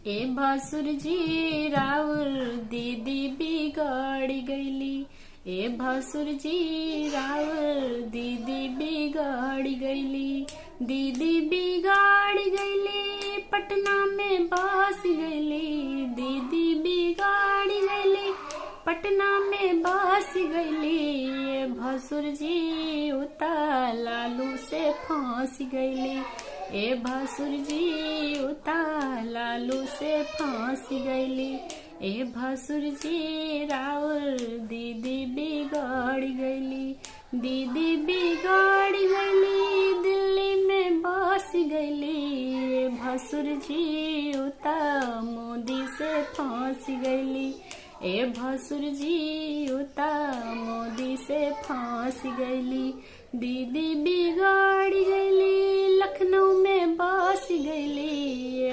ए भसुर जी राउर दीदी बिगड़ गईली। ए भसुर जी राउर दीदी बिगड़ गईली। दीदी बिगड़ गईली पटना में बस गईली। दीदी बिगड़ गईली पटना में बस गईली। ए भसुर जी उता लालू से फांस गईली। ए भसुर जी उता लालू से फांस गईली। ए भसुर जी राउर दीदी बिगड़ गईली। दीदी बिगड़ गईली दिल्ली में बस गईली। ए भसुर जी उता मोदी से फांस गईली। ए भसुर जी उता मोदी से फांस गईली। दीदी बिगड़ गईली लखनऊ में बस गईली।